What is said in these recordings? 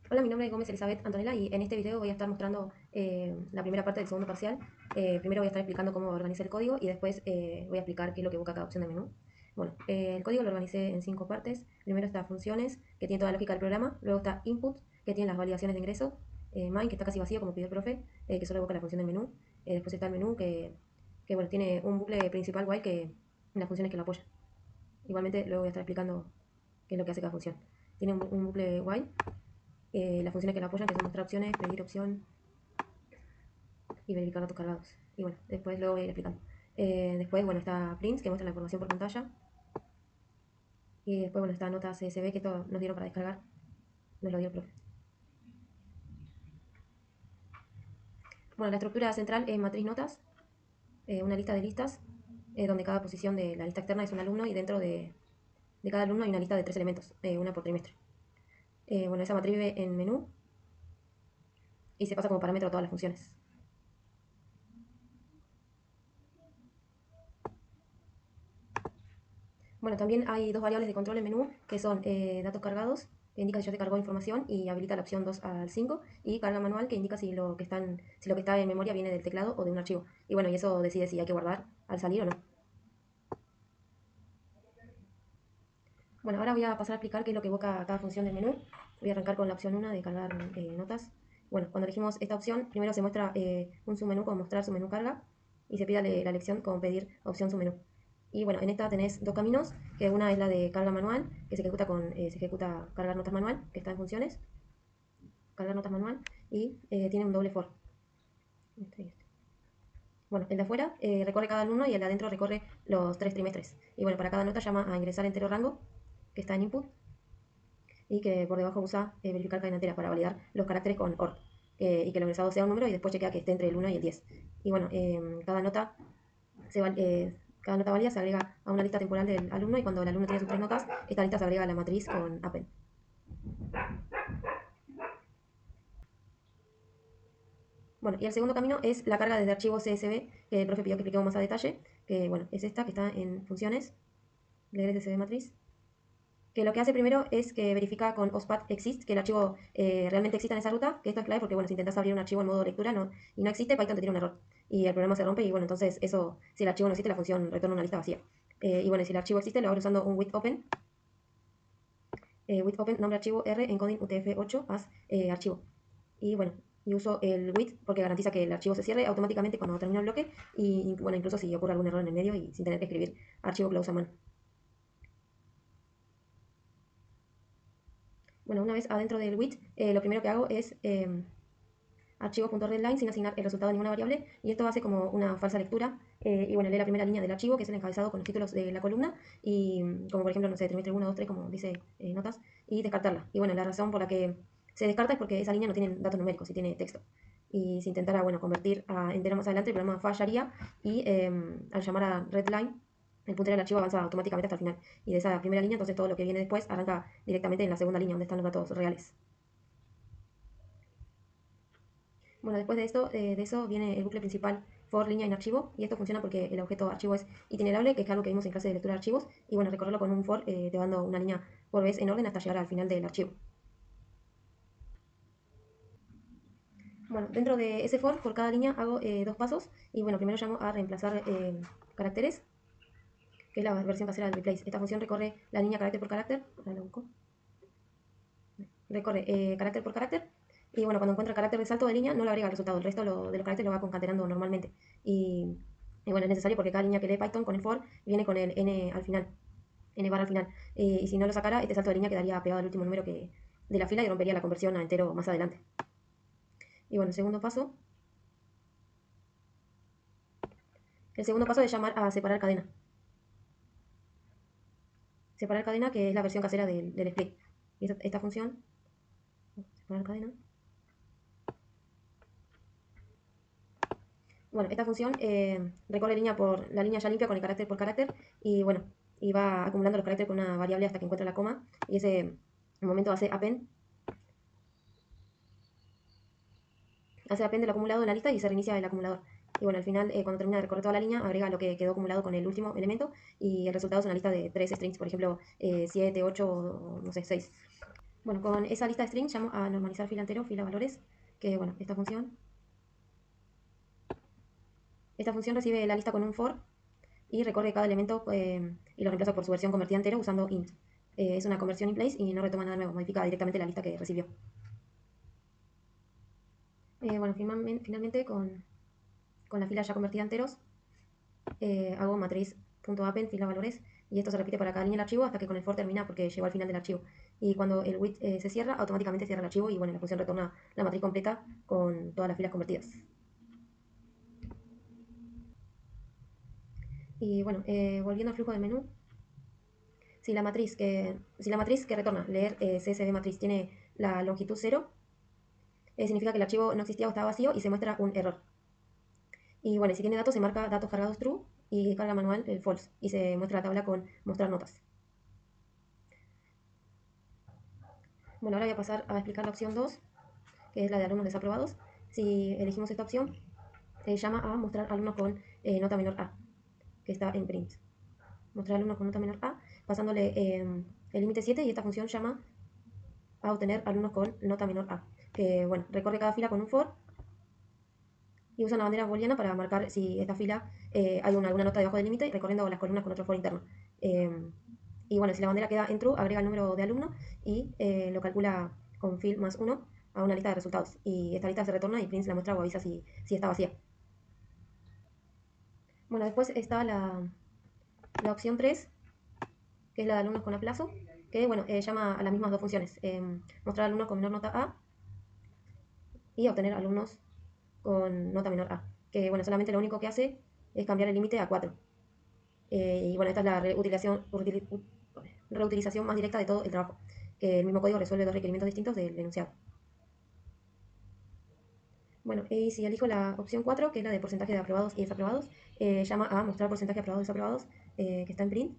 Hola, mi nombre es Gómez Elizabeth Antonella y en este video voy a estar mostrando la primera parte del segundo parcial. Primero voy a estar explicando cómo organizar el código y después voy a explicar qué es lo que busca cada opción del menú. Bueno, el código lo organicé en 5 partes. Primero está funciones, que tiene toda la lógica del programa. Luego está input, que tiene las validaciones de ingreso. Main, que está casi vacío como pidió el profe, que solo evoca la función del menú. Después está el menú, que bueno, tiene un bucle principal while que las funciones que lo apoyan. Igualmente luego voy a estar explicando qué es lo que hace cada función. Tiene un bucle while, las funciones que la apoyan, que son mostrar opciones, pedir opción y verificar datos cargados. Y bueno, después luego voy a ir explicando. Después, bueno, está prints, que muestra la información por pantalla. Y después, bueno, está nota CSV, que esto nos dieron para descargar. Nos lo dio el profe. Bueno, la estructura central es matriz notas, una lista de listas, donde cada posición de la lista externa es un alumno y dentro de cada alumno hay una lista de 3 elementos, una por trimestre. Bueno, esa matriz vive en menú y se pasa como parámetro a todas las funciones. Bueno, también hay dos variables de control en menú, que son datos cargados, que indica si ya se cargó información y habilita la opción 2 al 5, y carga manual, que indica si lo que está en memoria viene del teclado o de un archivo. Y bueno, y eso decide si hay que guardar al salir o no. Bueno, ahora voy a pasar a explicar qué es lo que evoca cada función del menú. Voy a arrancar con la opción 1 de cargar notas. Bueno, cuando elegimos esta opción, primero se muestra un submenú con mostrar submenú carga y se pide la elección con pedir opción submenú. Y bueno, en esta tenés dos caminos, que una es la de carga manual, que se ejecuta cargar notas manual, que está en funciones, cargar notas manual, y tiene un doble for. Este y este. Bueno, el de afuera recorre cada alumno y el de adentro recorre los 3 trimestres. Y bueno, para cada nota llama a ingresar entero rango, que está en input, y que por debajo usa verificar cadena entera para validar los caracteres con OR. Y que el ingresado sea un número y después chequea que esté entre el 1 y el 10. Y bueno, cada nota válida se agrega a una lista temporal del alumno y cuando el alumno tiene sus 3 notas, esta lista se agrega a la matriz con append. Bueno, y el segundo camino es la carga desde archivo CSV, que el profe pidió que expliquemos más a detalle, que bueno, es esta que está en funciones, leer CSV matriz, que lo que hace primero es que verifica con OSPAT exist, que el archivo realmente exista en esa ruta, que esto es clave porque, bueno, si intentas abrir un archivo en modo lectura y no existe, Python te tiene un error y el programa se rompe y, bueno, entonces eso, si el archivo no existe, la función retorna una lista vacía. Y bueno, si el archivo existe, lo abre usando un with open, nombre archivo R encoding UTF-8 as archivo. Y bueno, y uso el with porque garantiza que el archivo se cierre automáticamente cuando termina el bloque y, bueno, incluso si ocurre algún error en el medio y sin tener que escribir archivo close a mano. Bueno, una vez adentro del with, lo primero que hago es archivo.readline sin asignar el resultado a ninguna variable y esto hace como una falsa lectura y bueno, lee la primera línea del archivo que es el encabezado con los títulos de la columna y como por ejemplo, no sé, trimestre 1, 2, 3 como dice notas y descartarla. Y bueno, la razón por la que se descarta es porque esa línea no tiene datos numéricos y tiene texto. Y si intentara, bueno, convertir a entero más adelante, el programa fallaría y al llamar a readline el puntero del archivo avanza automáticamente hasta el final. Y de esa primera línea, entonces todo lo que viene después arranca directamente en la segunda línea donde están los datos reales. Bueno, después de esto, de eso viene el bucle principal for línea en archivo y esto funciona porque el objeto archivo es itinerable, que es algo que vimos en clase de lectura de archivos y bueno, recorrerlo con un for te dando una línea por vez en orden hasta llegar al final del archivo. Bueno, dentro de ese for, por cada línea hago dos pasos y bueno, primero llamo a reemplazar caracteres, que es la versión casera del replace. Esta función recorre la línea carácter por carácter, ahora lo busco, recorre carácter por carácter y bueno, cuando encuentra el carácter de salto de línea no le agrega el resultado, el resto de los caracteres lo va concatenando normalmente y bueno, es necesario porque cada línea que lee Python con el for viene con el n al final, n bar al final, y si no lo sacara este salto de línea quedaría pegado al último número de la fila y rompería la conversión a entero más adelante. Y bueno, el segundo paso es llamar a separar cadena. Separar cadena, que es la versión casera del split. Y esta función, separar cadena. Bueno, esta función recorre la línea ya limpia con el carácter por carácter y bueno, y va acumulando los caracteres con una variable hasta que encuentra la coma y ese momento hace append del acumulado en la lista y se reinicia el acumulador. Y bueno, al final, cuando termina de recorrer toda la línea, agrega lo que quedó acumulado con el último elemento y el resultado es una lista de 3 strings, por ejemplo, 7, 8, no sé, 6. Bueno, con esa lista de string llamo a normalizar fila entero, fila valores, que bueno, esta función recibe la lista con un for y recorre cada elemento y lo reemplaza por su versión convertida entero usando int. Es una conversión in place y no retoma nada nuevo, modifica directamente la lista que recibió. Bueno, finalmente con la fila ya convertida a enteros, hago matriz.append fila valores y esto se repite para cada línea del archivo hasta que con el for termina porque llegó al final del archivo. Y cuando el with se cierra, automáticamente cierra el archivo y bueno, la función retorna la matriz completa con todas las filas convertidas. Y bueno, volviendo al flujo del menú, si la matriz que retorna leer CSV matriz tiene la longitud 0, significa que el archivo no existía o estaba vacío y se muestra un error. Y bueno, si tiene datos, se marca datos cargados true y carga manual el false y se muestra la tabla con mostrar notas. Bueno, ahora voy a pasar a explicar la opción 2, que es la de alumnos desaprobados. Si elegimos esta opción, llama a mostrar alumnos con nota menor A, que está en print. Mostrar alumnos con nota menor A, pasándole el límite 7 y esta función llama a obtener alumnos con nota menor A, que bueno, recorre cada fila con un for y usa una bandera booleana para marcar si esta fila hay alguna nota debajo del límite, recorriendo las columnas con otro for interno. Y bueno, si la bandera queda en true, agrega el número de alumno y lo calcula con fill más 1 a una lista de resultados. Y esta lista se retorna y print la muestra o avisa si está vacía. Bueno, después está la opción 3, que es la de alumnos con aplazo, que bueno, llama a las mismas dos funciones. Mostrar alumnos con menor nota A y obtener alumnos con nota menor A. Que bueno, solamente lo único que hace es cambiar el límite a 4. Y bueno, esta es la reutilización más directa de todo el trabajo, que el mismo código resuelve dos requerimientos distintos del enunciado. Bueno, y si elijo la opción 4, que es la de porcentaje de aprobados y desaprobados, llama a mostrar porcentaje de aprobados y desaprobados, que está en print,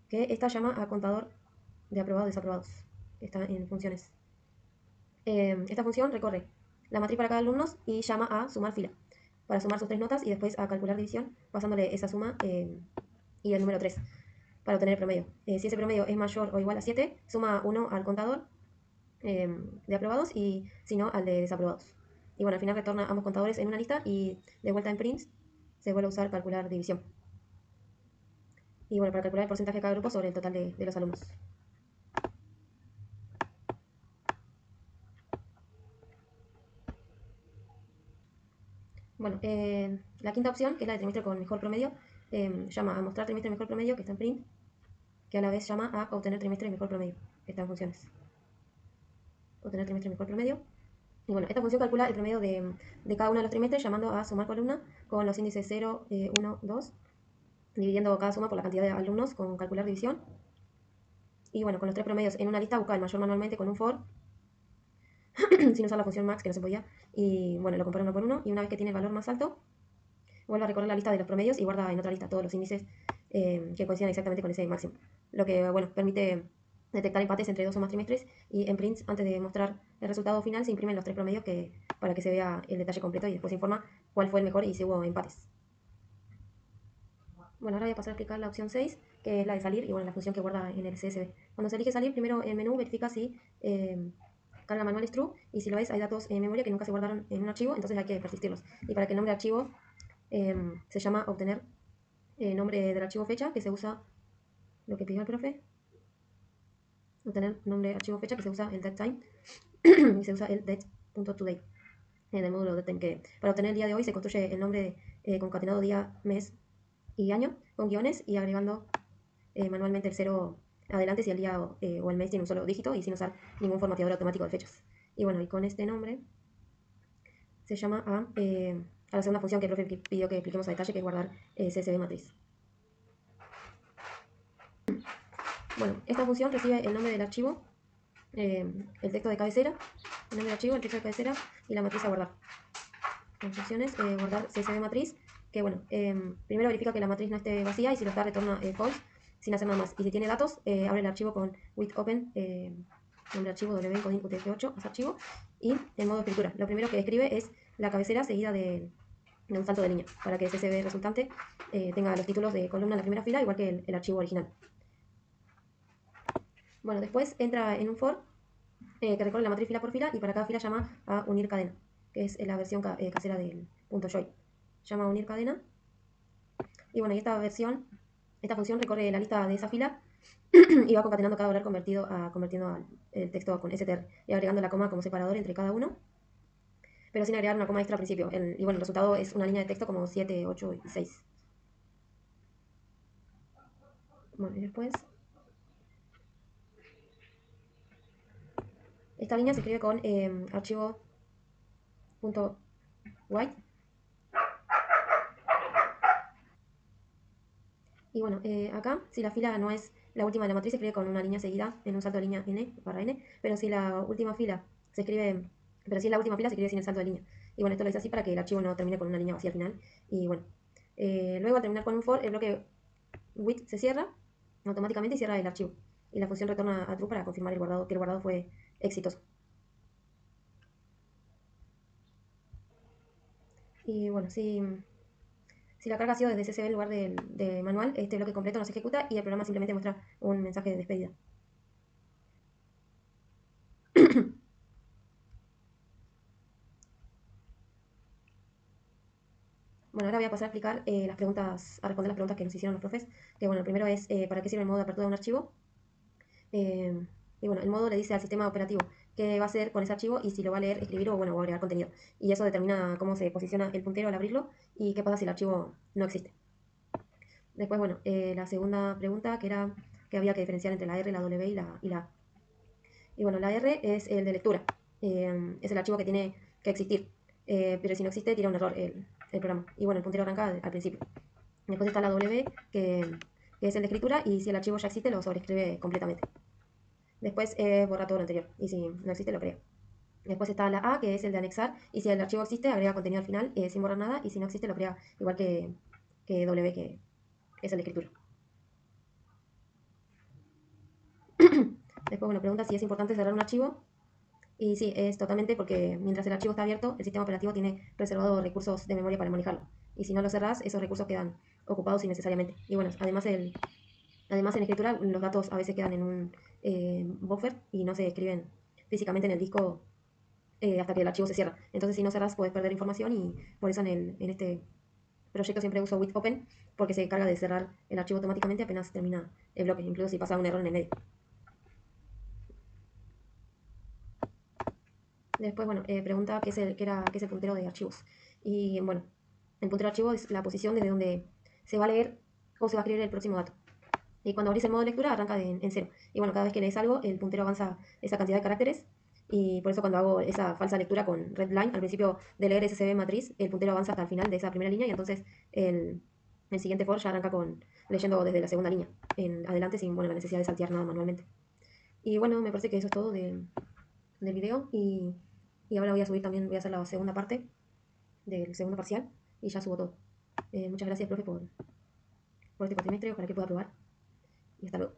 que esta llama a contador de aprobados y desaprobados, que está en funciones. Esta función recorre la matriz para cada alumno y llama a sumar fila, para sumar sus tres notas y después a calcular división, pasándole esa suma y el número 3 para obtener el promedio. Si ese promedio es mayor o igual a 7, suma 1 al contador de aprobados y si no al de desaprobados. Y bueno, al final retorna ambos contadores en una lista y de vuelta en print se vuelve a usar calcular división. Y bueno, para calcular el porcentaje de cada grupo sobre el total de los alumnos. Bueno, la quinta opción, que es la de trimestre con mejor promedio, llama a mostrar trimestre mejor promedio, que está en print, que a la vez llama a obtener trimestre mejor promedio, que está en funciones. Obtener trimestre mejor promedio. Y bueno, esta función calcula el promedio de cada uno de los trimestres llamando a sumar columna con los índices 0, 1, 2, dividiendo cada suma por la cantidad de alumnos con calcular división. Y bueno, con los tres promedios en una lista busca el mayor manualmente con un for, sin usar la función max que no se podía. Y bueno, lo compara uno por uno y una vez que tiene el valor más alto, vuelve a recorrer la lista de los promedios y guarda en otra lista todos los índices que coincidan exactamente con ese máximo. Lo que bueno, permite detectar empates entre dos o más trimestres y en prints, antes de mostrar el resultado final, se imprimen los tres promedios para que se vea el detalle completo y después se informa cuál fue el mejor y si hubo empates. Bueno, ahora voy a pasar a explicar la opción 6, que es la de salir y bueno, la función que guarda en el CSV. Cuando se elige salir, primero en menú verifica si carga manual es true y si lo es, hay datos en memoria que nunca se guardaron en un archivo, entonces hay que persistirlos. Y para que el nombre de archivo se llama obtener nombre del archivo fecha, que se usa lo que pidió el profe. Obtener nombre de archivo fecha, que se usa el datetime y se usa el date.today en el módulo datetime, que para obtener el día de hoy se construye el nombre concatenado día, mes y año con guiones y agregando manualmente el 0 adelante si el día o el mes tiene un solo dígito y sin usar ningún formateador automático de fechas. Y bueno, y con este nombre se llama a la segunda función que el profe pidió que expliquemos a detalle, que es guardar CSV matriz. Bueno, esta función recibe el nombre del archivo, el texto de cabecera, el nombre del archivo, el texto de cabecera y la matriz a guardar. En funciones, guardar CSV matriz, que bueno, primero verifica que la matriz no esté vacía y si lo está retorna false sin hacer nada más. Y si tiene datos, abre el archivo con with open, nombre archivo w-encoding utf8, hace archivo, y en modo escritura. Lo primero que escribe es la cabecera seguida de un salto de línea, para que el CSV resultante tenga los títulos de columna en la primera fila, igual que el archivo original. Bueno, después entra en un for que recorre la matriz fila por fila y para cada fila llama a unir cadena, que es la versión casera del punto join. Llama a unir cadena. Y bueno, y esta función recorre la lista de esa fila y va concatenando cada valor convirtiendo el texto con str y agregando la coma como separador entre cada uno, pero sin agregar una coma extra al principio. Y bueno, el resultado es una línea de texto como 7, 8 y 6. Bueno, y después esta línea se escribe con archivo.white. Y bueno, acá, si la fila no es la última de la matriz, se escribe con una línea seguida en un salto de línea n barra n, pero si la última fila se escribe, pero si es la última fila, se escribe sin el salto de línea. Y bueno, esto lo hice así para que el archivo no termine con una línea vacía al final. Y bueno, luego al terminar con un for, el bloque with se cierra automáticamente y cierra el archivo. Y la función retorna a true para confirmar que el guardado fue exitoso. Y bueno, si la carga ha sido desde CSV en lugar de manual, este bloque completo no se ejecuta y el programa simplemente muestra un mensaje de despedida. Bueno, ahora voy a pasar a explicar a responder las preguntas que nos hicieron los profes. Que bueno, el primero es ¿para qué sirve el modo de apertura de un archivo? Y bueno, el modo le dice al sistema operativo qué va a hacer con ese archivo y si lo va a leer, escribir o bueno, agregar contenido. Y eso determina cómo se posiciona el puntero al abrirlo y qué pasa si el archivo no existe. Después, bueno, la segunda pregunta que era que había que diferenciar entre la R, la W y la A. Y bueno, la R es el de lectura. Es el archivo que tiene que existir. Pero si no existe, tira un error el programa. Y bueno, el puntero arranca al principio. Después está la W, que es el de escritura, y si el archivo ya existe, lo sobreescribe completamente. Después borra todo lo anterior, y si no existe, lo crea. Después está la A, que es el de anexar, y si el archivo existe, agrega contenido al final sin borrar nada, y si no existe, lo crea igual que W, que es el de escritura. Después, bueno, pregunta si es importante cerrar un archivo. Y sí, es totalmente porque mientras el archivo está abierto, el sistema operativo tiene reservado recursos de memoria para manejarlo. Y si no lo cerrás, esos recursos quedan ocupados innecesariamente. Y bueno, además en escritura los datos a veces quedan en un buffer y no se escriben físicamente en el disco hasta que el archivo se cierra. Entonces si no cerrás puedes perder información y por eso en este proyecto siempre uso with open porque se encarga de cerrar el archivo automáticamente apenas termina el bloque, incluso si pasa un error en el medio. Después, bueno, pregunta qué es el puntero de archivos. Y bueno, el puntero de archivo es la posición desde donde se va a leer o se va a escribir el próximo dato. Y cuando abrís el modo de lectura arranca en cero. Y bueno, cada vez que lees algo, el puntero avanza esa cantidad de caracteres. Y por eso cuando hago esa falsa lectura con red line, al principio de leer SCB matriz, el puntero avanza hasta el final de esa primera línea y entonces el siguiente for ya arranca leyendo desde la segunda línea en adelante sin la necesidad de saltear nada manualmente. Y bueno, me parece que eso es todo del video y ahora voy a hacer la segunda parte del segundo parcial y ya subo todo. Muchas gracias, profe, por este cuatrimestre, ojalá que pueda probar y hasta luego.